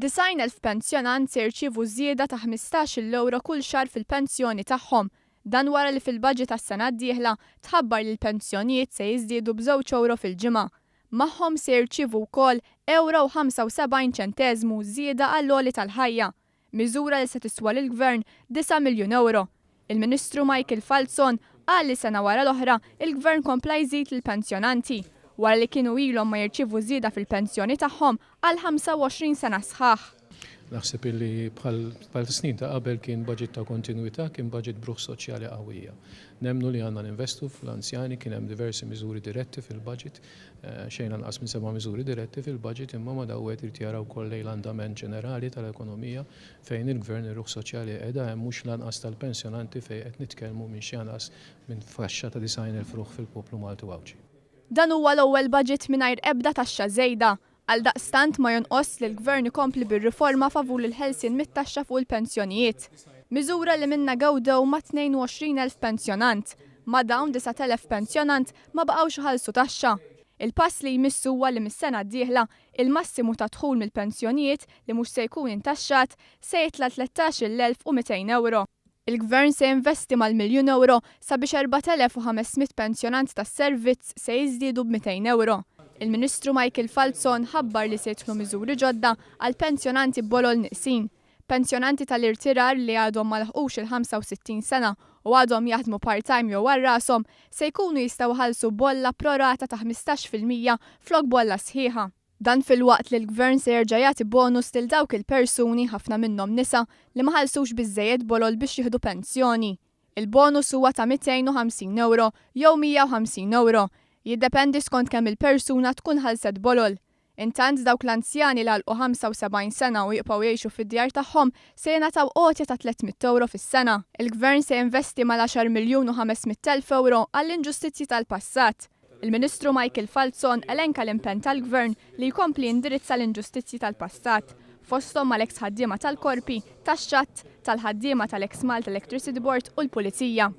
9,000 pensjonant se jirċievu żieda ta' 15 € kull xahar fil-pensjoni tagħhom. Dan wara li fil-budget tas-sena d-dieħla tħabbar li l-pensjonijiet se jiżdiedu b'2 € fil-ġimgħa. Magħhom se jirċievu wkoll €75 żieda għall-għoli tal-ħajja, miżura li se tiswa lill-Gvern 9 miljun euro. Il-Ministru Michael Falzon qal li sena wara l-oħra il-Gvern kompla jżid lill-pensjonanti wara li kienu ilhom ma jirċievu żieda fil-pensjoni tagħhom għal 25 sena sħaħ. Naħseb illi bħal snin ta' qabel kien budget ta' kontinwità, kien budget bruħ soċjali qawwija. Nemnu li għandna ninvestu fl-anzjani, kien hemm diversi miżuri diretti fil-budget, xejn anqas minn 7 miżuri diretti fil-budget, imma ma dawwet irid jaraw wkoll lejn l-andament ġenerali tal-ekonomija fejn il-Gvern ir-ruħ soċjali qiegħda hemm mhux lanqas tal-pensjonanti fejn qed nitkellmu minn xi anqas minn faxxa ta' 90,000 ruħ fil-poplu Malti Wawċi. Dan huwa l-ewwel budget mingħajr ebda taxxa żejda. Għaldaqstant ma jonqos li l-Gvern ikompli bir-riforma favur il-ħelsien mit-taxxa fuq il-pensjonijiet. Miżura li minna gawdew ma' 22,000 pensjonant. Ma' dawn 9,000 pensjonant ma baqgħux iħallsu taxxa. Il-pass li jmissu huwa li mis-sena d-dieħla il-massimu ta' dħul mill-pensjonijiet li mhux se jkun intaxxat se jitla 13,200 euro. Il-Gvern se jinvesti mal-1,000,000 euro sabiex 4,500 pensjonant tas-servizz se jiżdiedu b'200 euro. Il-Ministru Michael Falzon ħabbar li se jidħlu miżuri ġodda għal pensjonanti b'bolol nieqsin. Pensjonanti tal-irtirar li għadhom ma laħqux il-65 sena u għadhom jaħdmu part-time jew għal rashom se jkunu jistgħu ħallsu bolla prorata ta' 15% flok bolla sħiħa. Dan fil-waqt li l-Gvern se jerġa' jagħti bonus lil dawk il-persuni ħafna minnhom nisa li ma ħallsux biżżejjed bolol biex jieħdu pensjoni. Il-bonus huwa ta' 250 euro jew 150 euro. Jiddependi skont kemm il-persuna tkun ħalset bolol. Intant dawk l-anzjani li għalqu 75 sena u jibqgħu jgħixu fid-djar tagħhom se jingħataw qotja ta' 300 euro fis-sena. Il-Gvern se jinvesti mal-10,500,000 euro għall-inġustizzji tal-passat. Il-Ministru Michael Falzon elenka l-impenn tal-Gvern li jkompli indirizza l-inġustizzji tal-passat, fosthom mal-eks ħaddiema tal-korpi, tax-xatt, tal-ħaddiema tal-eks Malta Electricity Board u l-Pulizija.